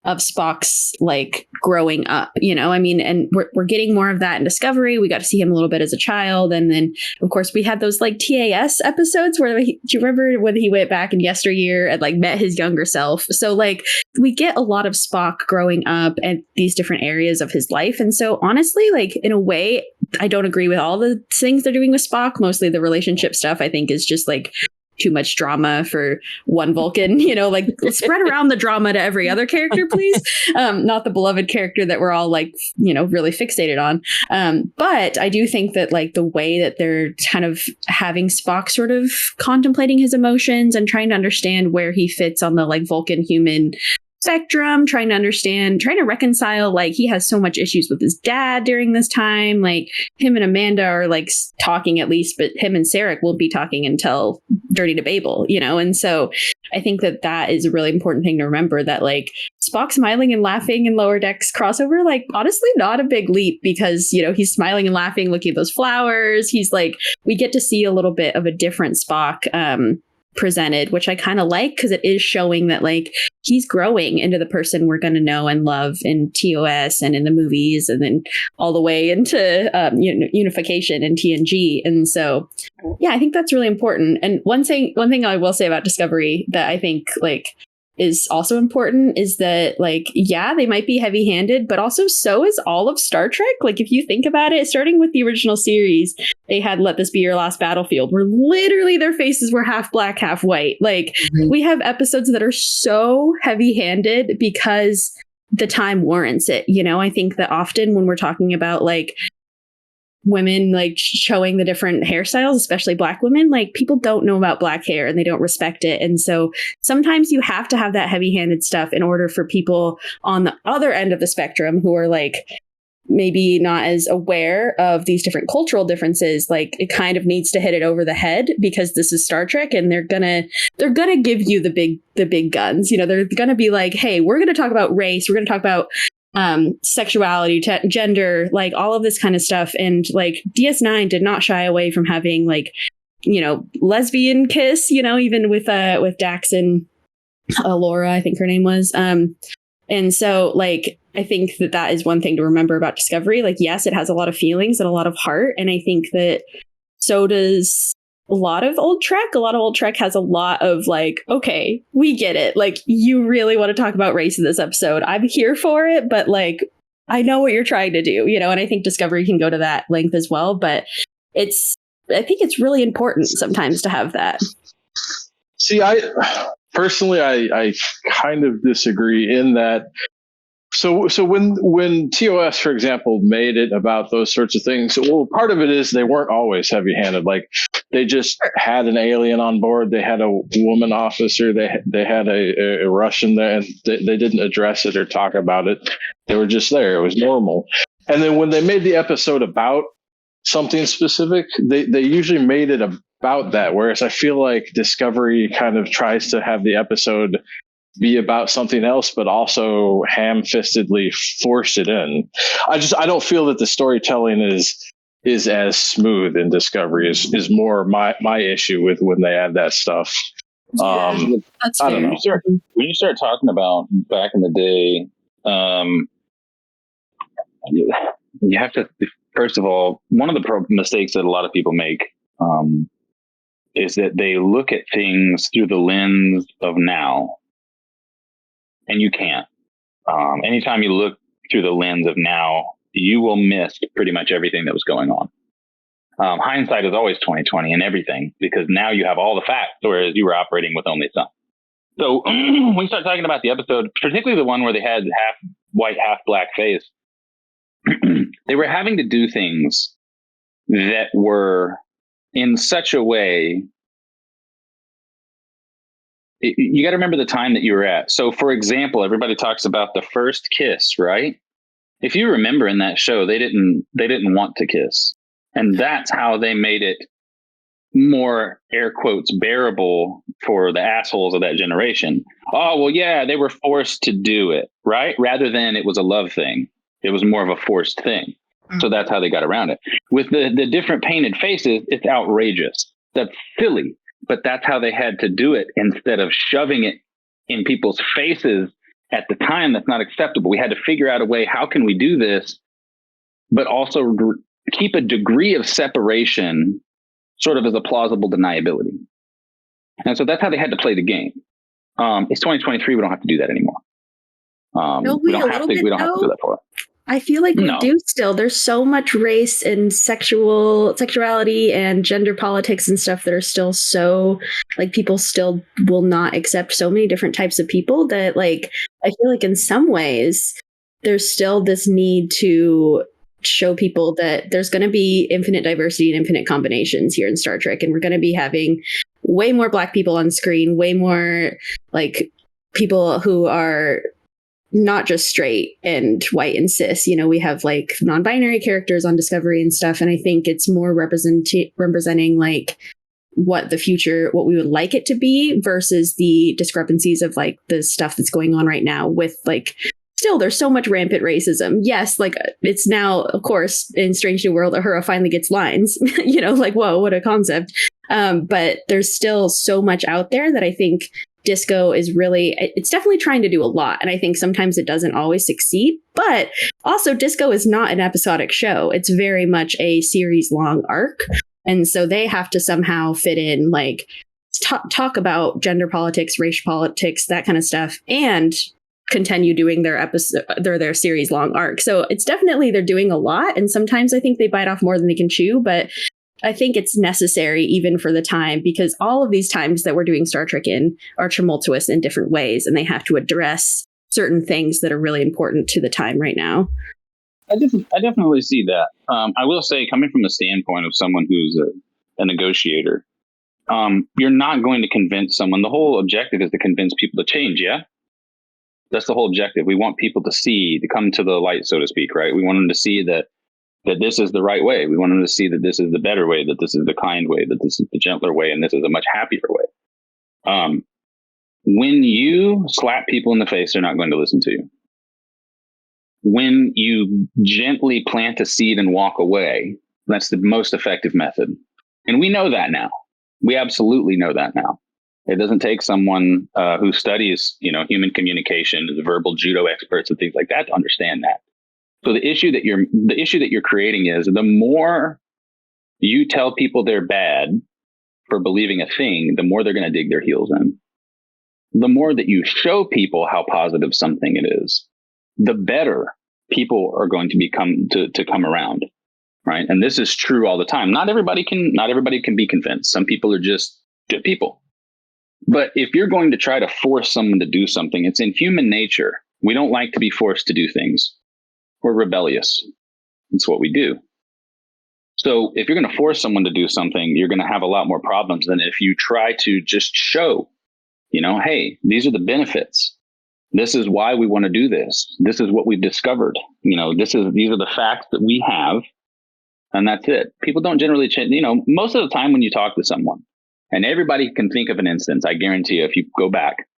[SPEAKER 4] Spock's like growing up, you know, I mean, and we're getting more of that in Discovery. We got to see him a little bit as a child. And then of course we had those like TAS episodes where do you remember when he went back in yesteryear and like met his younger self? So like we get a lot of Spock growing up at these different areas of his life. And so honestly, like in a way, I don't agree with all the things they're doing with Spock. Mostly the relationship stuff I think is just like too much drama for one Vulcan, you know, like spread around the drama to every other character, please. Not the beloved character that we're all like, you know, really fixated on. But I do think that like the way that they're kind of having Spock sort of contemplating his emotions and trying to understand where he fits on the like Vulcan human spectrum, trying to reconcile, like he has so much issues with his dad during this time, like him and Amanda are like talking at least, but him and Sarek won't be talking until Journey to Babel, you know. And so I think that is a really important thing to remember, that like Spock smiling and laughing in Lower Decks crossover, like honestly not a big leap, because you know he's smiling and laughing looking at those flowers. He's like, we get to see a little bit of a different Spock presented, which I kind of like, because it is showing that like he's growing into the person we're going to know and love in TOS and in the movies, and then all the way into unification and TNG. And so yeah, I think that's really important. And one thing I will say about Discovery that I think like is also important is that like, yeah, they might be heavy-handed, but also so is all of Star Trek. Like if you think about it, starting with the original series, they had Let This Be Your Last Battlefield, where literally their faces were half black, half white. Like we have episodes that are so heavy-handed because the time warrants it. You know, I think that often when we're talking about like women like showing the different hairstyles, especially Black women, like people don't know about black hair and they don't respect it. And so sometimes you have to have that heavy-handed stuff in order for people on the other end of the spectrum who are like maybe not as aware of these different cultural differences. Like it kind of needs to hit it over the head, because this is Star Trek and they're gonna give you the big guns. You know, they're gonna be like, hey, we're gonna talk about race, we're gonna talk about sexuality, gender, like all of this kind of stuff. And like DS9 did not shy away from having like, you know, lesbian kiss, you know, even with Dax and Laura, I think her name was. And so like, I think that is one thing to remember about Discovery. Like, yes, it has a lot of feelings and a lot of heart. And I think that so does a lot of old Trek. A lot of old Trek has a lot of like, okay, we get it. Like, you really want to talk about race in this episode. I'm here for it, but like, I know what you're trying to do, you know, and I think Discovery can go to that length as well. But I think it's really important sometimes to have that.
[SPEAKER 7] See, I kind of disagree in that. So when TOS, for example, made it about those sorts of things, well, part of it is they weren't always heavy-handed. Like they just had an alien on board. They had a woman officer. They had a Russian there, and they didn't address it or talk about it. They were just there. It was normal. And then when they made the episode about something specific, they usually made it about that. Whereas I feel like Discovery kind of tries to have the episode be about something else, but also ham-fistedly force it in. I don't feel that the storytelling is as smooth in Discovery. Is more my issue with when they add that stuff.
[SPEAKER 4] That's fair.
[SPEAKER 7] I don't know.
[SPEAKER 6] When you start talking about back in the day, you have to, first of all, one of the mistakes that a lot of people make is that they look at things through the lens of now. And you can't. anytime you look through the lens of now, you will miss pretty much everything that was going on. Hindsight is always 20/20 in everything, because now you have all the facts, whereas you were operating with only some. So when we start talking about the episode, particularly the one where they had half white, half black face, they were having to do things that were in such a way. You got to remember the time that you were at. So, for example, everybody talks about the first kiss, right? If you remember in that show, they didn't want to kiss, and that's how they made it more, air quotes, bearable for the assholes of that generation. Oh, well, yeah, they were forced to do it, right? Rather than it was a love thing. It was more of a forced thing. So that's how they got around it. With the different painted faces, it's outrageous. That's silly. But that's how they had to do it. Instead of shoving it in people's faces at the time, that's not acceptable. We had to figure out a way, how can we do this, but also keep a degree of separation sort of as a plausible deniability. And so that's how they had to play the game. It's 2023. We don't have to do that anymore. We don't have to do that for it.
[SPEAKER 4] I feel like we do still. There's so much race and sexuality and gender politics and stuff that are still so, like, people still will not accept so many different types of people that, like, I feel like in some ways there's still this need to show people that there's going to be infinite diversity and infinite combinations here in Star Trek, and we're going to be having way more Black people on screen, way more like people who are not just straight and white and cis. You know, we have like non-binary characters on Discovery and stuff, and I think it's more representing like what the future, what we would like it to be, versus the discrepancies of like the stuff that's going on right now with like, still there's so much rampant racism. Yes, like it's now, of course, in Strange New World, Uhura finally gets lines, you know, like, whoa, what a concept. But there's still so much out there that I think Disco is really, it's definitely trying to do a lot. And I think sometimes it doesn't always succeed, but also Disco is not an episodic show. It's very much a series long arc. And so they have to somehow fit in, like, talk about gender politics, racial politics, that kind of stuff, and continue doing their episode, their series long arc. So it's definitely, they're doing a lot. And sometimes I think they bite off more than they can chew, but I think it's necessary even for the time, because all of these times that we're doing Star Trek in are tumultuous in different ways, and they have to address certain things that are really important to the time right now.
[SPEAKER 6] I definitely see that. I will say, coming from the standpoint of someone who's a negotiator, you're not going to convince someone. The whole objective is to convince people to change. Yeah. That's the whole objective. We want people to come to the light, so to speak, right? We want them to see that this is the right way. We want them to see that this is the better way, that this is the kind way, that this is the gentler way, and this is a much happier way. When you slap people in the face, they're not going to listen to you. When you gently plant a seed and walk away, that's the most effective method. And we know that now. We absolutely know that now. It doesn't take someone who studies, human communication, the verbal judo experts and things like that to understand that. So the issue that you're creating is, the more you tell people they're bad for believing a thing, the more they're going to dig their heels in. The more that you show people how positive something it is, the better people are going to become to come around, right? And this is true all the time. Not everybody can be convinced. Some people are just good people. But if you're going to try to force someone to do something, it's in human nature. We don't like to be forced to do things. We're rebellious. It's what we do. So if you're going to force someone to do something, you're going to have a lot more problems than if you try to just show, hey, these are the benefits. This is why we want to do this. This is what we've discovered. These are the facts that we have. And that's it. People don't generally change. Most of the time when you talk to someone, and everybody can think of an instance, I guarantee you, if you go back,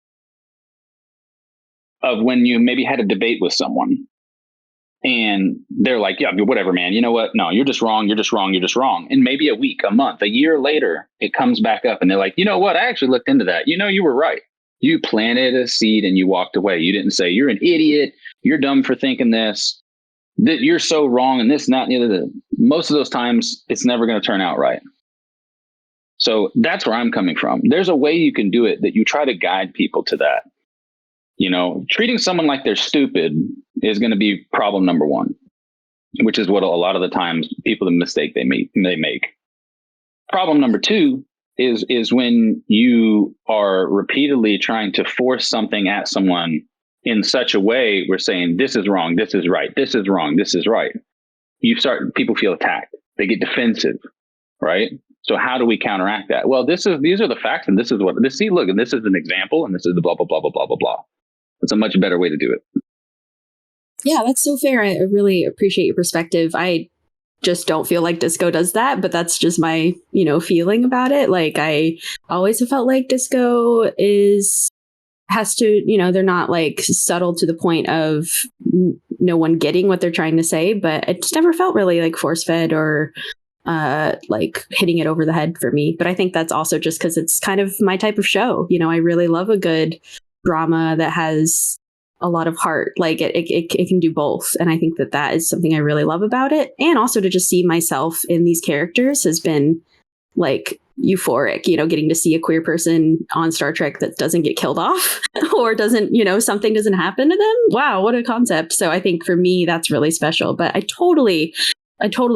[SPEAKER 6] of when you maybe had a debate with someone and they're like, yeah, whatever, man. You know what? No, you're just wrong. You're just wrong. You're just wrong. And maybe a week, a month, a year later, it comes back up and they're like, you know what? I actually looked into that. You were right. You planted a seed and you walked away. You didn't say, you're an idiot. You're dumb for thinking this. That you're so wrong and this and that and the other. Most of those times, it's never going to turn out right. So that's where I'm coming from. There's a way you can do it that you try to guide people to that. treating someone like they're stupid is going to be problem number one, which is what a lot of the times the mistake they make. Problem number two is when you are repeatedly trying to force something at someone in such a way we're saying this is wrong, this is right, this is wrong, this is right. People feel attacked. They get defensive, right? So how do we counteract that? Well, these are the facts, and this is what this. See, look, and this is an example, and this is the blah blah blah blah blah blah blah. It's a much better way to do it.
[SPEAKER 4] Yeah, that's so fair. I really appreciate your perspective. I just don't feel like disco does that, but that's just my, feeling about it. Like, I always have felt like disco has to, they're not like subtle to the point of no one getting what they're trying to say, but it just never felt really like force fed or like hitting it over the head for me. But I think that's also just because it's kind of my type of show. I really love a good drama that has a lot of heart. Like it can do both. And I think that is something I really love about it. And also to just see myself in these characters has been like euphoric, getting to see a queer person on Star Trek that doesn't get killed off or doesn't, something doesn't happen to them. Wow, what a concept. So I think for me, that's really special. But I totally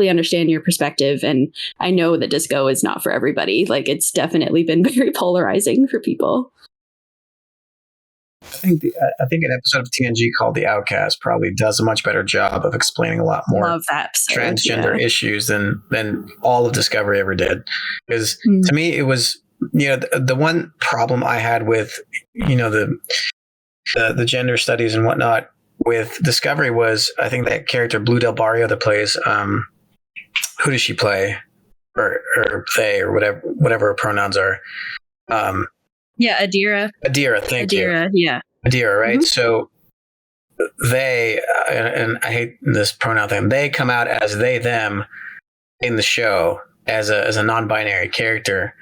[SPEAKER 4] understand your perspective. And I know that disco is not for everybody. Like, it's definitely been very polarizing for people.
[SPEAKER 2] I think an episode of TNG called The Outcast probably does a much better job of explaining a lot more
[SPEAKER 4] Love that episode,
[SPEAKER 2] transgender issues than all of Discovery ever did. Because to me, it was, the one problem I had with, the gender studies and whatnot with Discovery was, I think that character Blue Del Barrio that plays, who does she play? Or they, or whatever her pronouns are.
[SPEAKER 4] Yeah, Adira.
[SPEAKER 2] Thank you.
[SPEAKER 4] Yeah.
[SPEAKER 2] Adira, right? Mm-hmm. So they, and I hate this pronoun thing, they come out as they, them in the show as a non-binary character.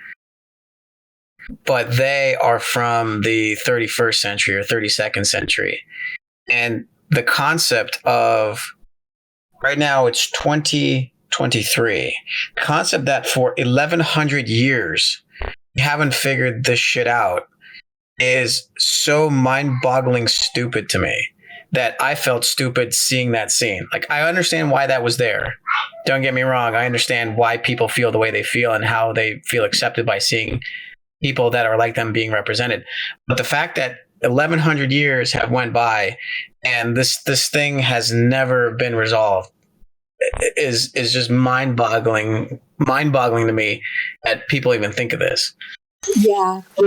[SPEAKER 2] But they are from the 31st century or 32nd century. And the concept of, right now it's 2023, concept that for 1100 years, you haven't figured this shit out is so mind-boggling stupid to me that I felt stupid seeing that scene. Like, I understand why that was there. Don't get me wrong. I understand why people feel the way they feel and how they feel accepted by seeing people that are like them being represented. But the fact that 1100 years have went by and this thing has never been resolved is just mind-boggling to me that people even think of this.
[SPEAKER 4] Yeah.
[SPEAKER 7] I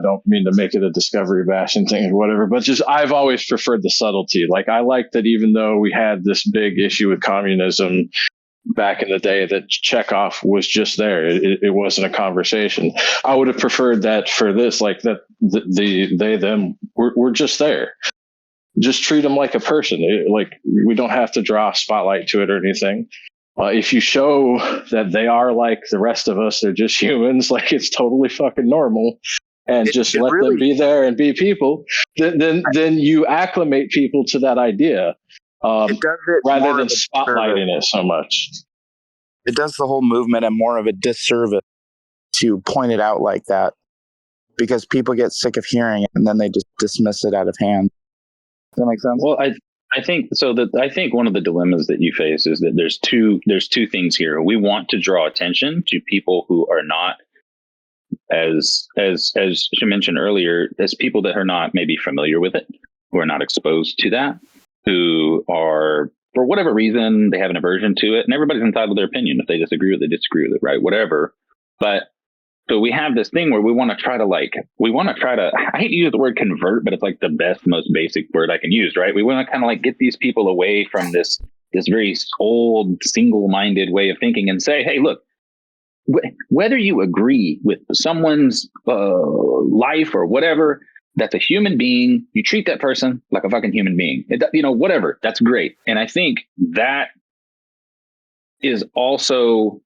[SPEAKER 7] don't mean to make it a Discovery bashing thing or whatever, but just I've always preferred the subtlety. Like, I like that even though we had this big issue with communism back in the day, that Chekhov was just there. It wasn't a conversation. I would have preferred that for this, like that they, them, we're just there. Just treat them like a person. Like, we don't have to draw a spotlight to it or anything. If you show that they are like the rest of us, they're just humans, like it's totally fucking normal, and let them be there and be people, then you acclimate people to that idea, rather than spotlighting it so much.
[SPEAKER 8] It does the whole movement and more of a disservice to point it out like that, because people get sick of hearing it and then they just dismiss it out of hand. Does that make sense?
[SPEAKER 6] Well, I think so. I think one of the dilemmas that you face is that there's two things here. We want to draw attention to people who are not, as she mentioned earlier, as people that are not maybe familiar with it, who are not exposed to that, who are, for whatever reason, they have an aversion to it, and everybody's entitled to their opinion. If they disagree with it, disagree with it, right? Whatever. But so we have this thing where we want to try to, I hate to use the word convert, but it's like the best, most basic word I can use, right? We want to kind of like get these people away from this very old, single-minded way of thinking and say, hey, look, whether you agree with someone's life or whatever, that's a human being. You treat that person like a fucking human being. Whatever. That's great. And I think that is also...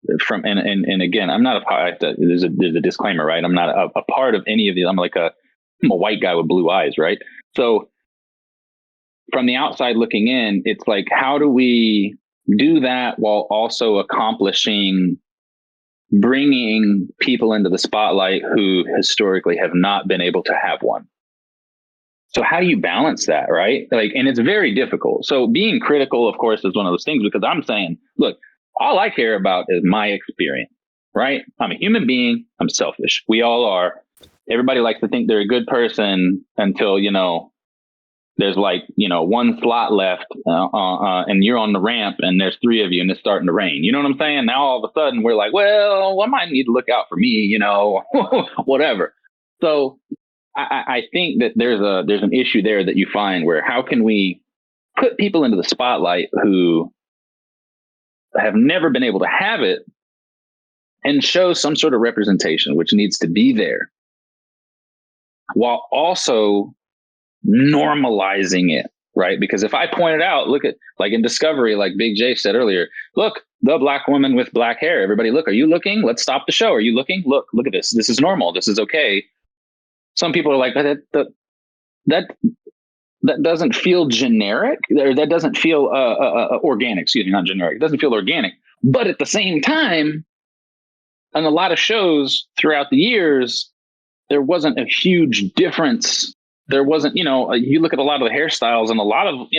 [SPEAKER 6] and again, I'm not there's a disclaimer, right? I'm not a part of any of these. I'm a white guy with blue eyes, right? So from the outside looking in, it's like, how do we do that while also accomplishing bringing people into the spotlight who historically have not been able to have one. So how do you balance that, right? Like, and it's very difficult. So being critical, of course, is one of those things, because I'm saying, look, all I care about is my experience, right? I'm a human being. I'm selfish. We all are. Everybody likes to think they're a good person until, there's like, one slot left and you're on the ramp and there's three of you and it's starting to rain. You know what I'm saying? Now all of a sudden we're like, well, I might need to look out for me, whatever. So I think that there's an issue there that you find where how can we put people into the spotlight who have never been able to have it and show some sort of representation, which needs to be there, while also normalizing it, right? Because if I point it out, look at, like in Discovery, like Big J said earlier, look, the black woman with black hair. Everybody look, are you looking? Let's stop the show. Are you looking? Look at this. This is normal. This is okay. Some people are like, that doesn't feel generic, or that doesn't feel organic. Excuse me, not generic. It doesn't feel organic. But at the same time, on a lot of shows throughout the years, there wasn't a huge difference. There wasn't, you look at a lot of the hairstyles and a lot of,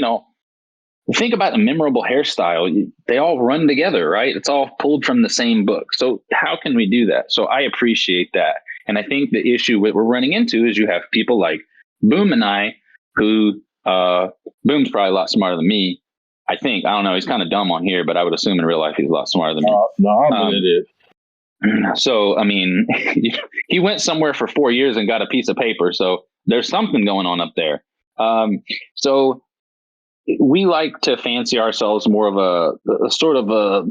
[SPEAKER 6] think about a memorable hairstyle. They all run together, right? It's all pulled from the same book. So how can we do that? So I appreciate that. And I think the issue that we're running into is you have people like Boom and I, who Boom's probably a lot smarter than me. I think. I don't know. He's kind of dumb on here, but I would assume in real life he's a lot smarter than me.
[SPEAKER 7] No, I'm an idiot.
[SPEAKER 6] So, I mean, he went somewhere for 4 years and got a piece of paper. So there's something going on up there. So we like to fancy ourselves more of a sort of a,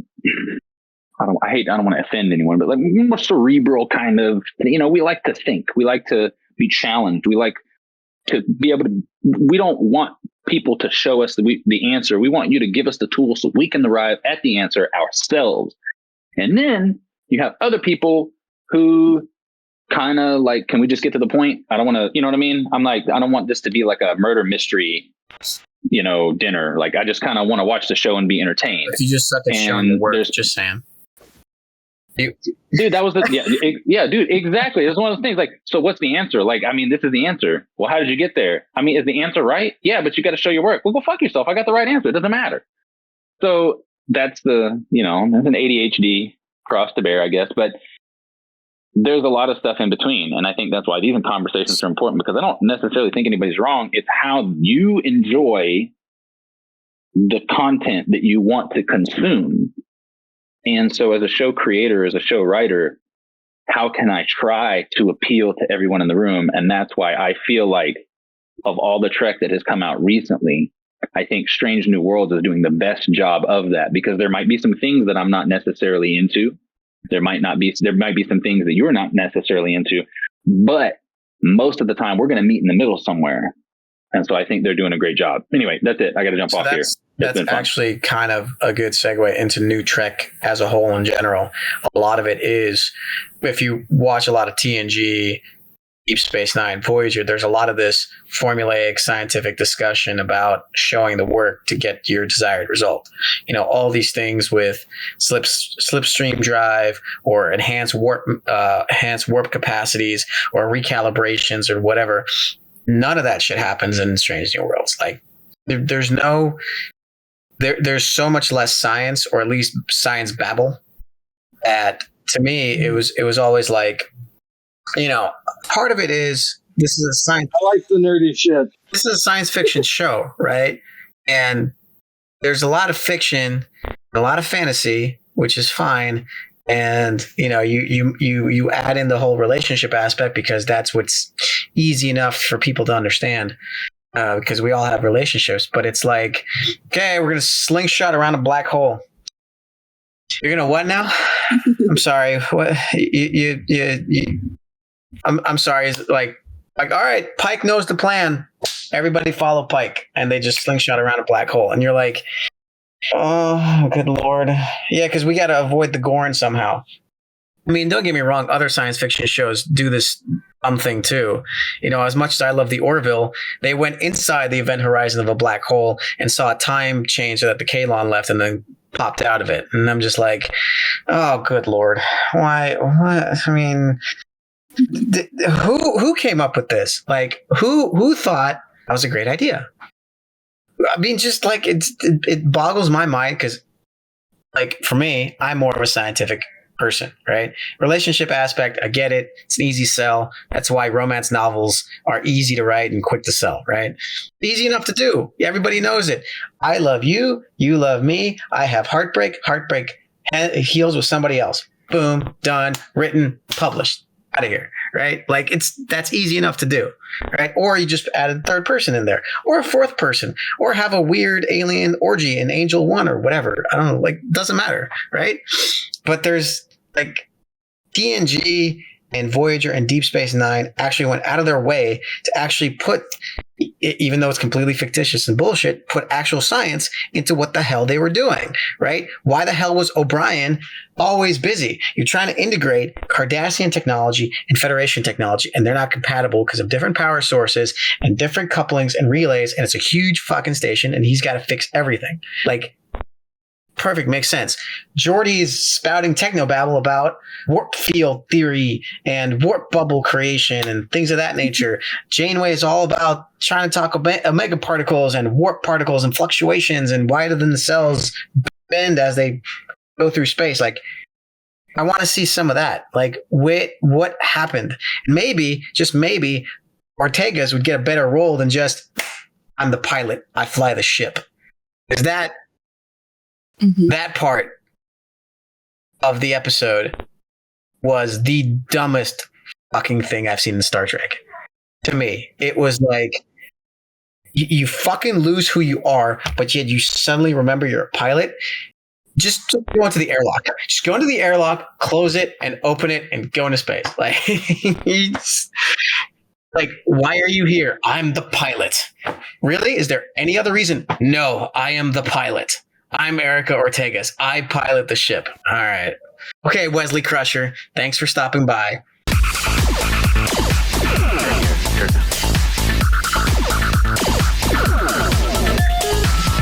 [SPEAKER 6] I don't want to offend anyone, but like more cerebral kind of, we like to think, we like to be challenged. We like to be able to, we don't want people to show us the answer. We want you to give us the tools so we can arrive at the answer ourselves. And then you have other people who kind of like, can we just get to the point? I don't want to, you know what I mean? I'm like, I don't want this to be like a murder mystery, dinner. Like, I just kind of want to watch the show and be entertained.
[SPEAKER 2] If you just suck at showing your work, just saying.
[SPEAKER 6] Dude, that was dude, exactly. It's one of those things like, so what's the answer? Like, I mean, this is the answer. Well, how did you get there? I mean, is the answer right? Yeah, but you got to show your work. Well, go fuck yourself. I got the right answer. It doesn't matter. So that's that's an ADHD cross to bear, I guess. But there's a lot of stuff in between. And I think that's why these conversations are important, because I don't necessarily think anybody's wrong. It's how you enjoy the content that you want to consume. And so as a show creator, as a show writer, how can I try to appeal to everyone in the room? And that's why I feel like of all the Trek that has come out recently, I think Strange New Worlds is doing the best job of that, because there might be some things that I'm not necessarily into. There might be some things that you're not necessarily into, but most of the time we're going to meet in the middle somewhere. And so I think they're doing a great job. Anyway, that's it. I got to jump off here.
[SPEAKER 2] That's actually kind of a good segue into New Trek as a whole in general. A lot of it is, if you watch a lot of TNG, Deep Space Nine, Voyager, there's a lot of this formulaic scientific discussion about showing the work to get your desired result. All these things with slipstream drive or enhanced warp capacities or recalibrations or whatever. None of that shit happens in Strange New Worlds. Like there's so much less science, or at least science babble, that to me it was always like, part of it is, this is a science.
[SPEAKER 7] I like the nerdy shit.
[SPEAKER 2] This is a science fiction show, right? And there's a lot of fiction, a lot of fantasy, which is fine. And you add in the whole relationship aspect, because that's what's easy enough for people to understand, because we all have relationships. But it's like, okay, we're gonna slingshot around a black hole. You're gonna what now? I'm sorry. What I'm sorry. It's like all right, Pike knows the plan. Everybody follow Pike, and they just slingshot around a black hole, and you're like, oh, good Lord. Yeah, because we got to avoid the Gorn somehow. I mean, don't get me wrong. Other science fiction shows do this dumb thing too. As much as I love the Orville, they went inside the event horizon of a black hole and saw a time change so that the Kalon left, and then popped out of it. And I'm just like, oh, good Lord. Why? What? I mean, who came up with this? Like, who thought that was a great idea? I mean, just like it boggles my mind because, like, for me, I'm more of a scientific person, right? Relationship aspect, I get it. It's an easy sell. That's why romance novels are easy to write and quick to sell, right? Easy enough to do. Everybody knows it. I love you. You love me. I have heartbreak. Heartbreak heals with somebody else. Boom, done, written, published. Out of here, right? Like that's easy enough to do, right? Or you just add a third person in there, or a fourth person, or have a weird alien orgy in Angel 1 or whatever. I don't know, like, doesn't matter, right? But there's like TNG and Voyager and Deep Space Nine actually went out of their way to actually put, even though it's completely fictitious and bullshit, put actual science into what the hell they were doing, right? Why the hell was O'Brien always busy? You're trying to integrate Cardassian technology and Federation technology, and they're not compatible because of different power sources and different couplings and relays, and it's a huge fucking station, and he's got to fix everything. Like, perfect, makes sense. Geordi's spouting technobabble about warp field theory and warp bubble creation and things of that nature. Janeway is all about trying to talk omega particles and warp particles and fluctuations and why do the cells bend as they go through space. Like, I want to see some of that. Like, what happened? Maybe, just maybe, Ortega's would get a better role than just, I'm the pilot, I fly the ship. Is that that part of the episode was the dumbest fucking thing I've seen in Star Trek. To me, it was like you fucking lose who you are, but yet you suddenly remember you're a pilot. Just go into the airlock. Just go into the airlock, close it, and open it, and go into space. Like, like, why are you here? I'm the pilot. Really? Is there any other reason? No, I am the pilot. I'm Erica Ortegas. I pilot the ship. All right. Okay, Wesley Crusher, thanks for stopping by.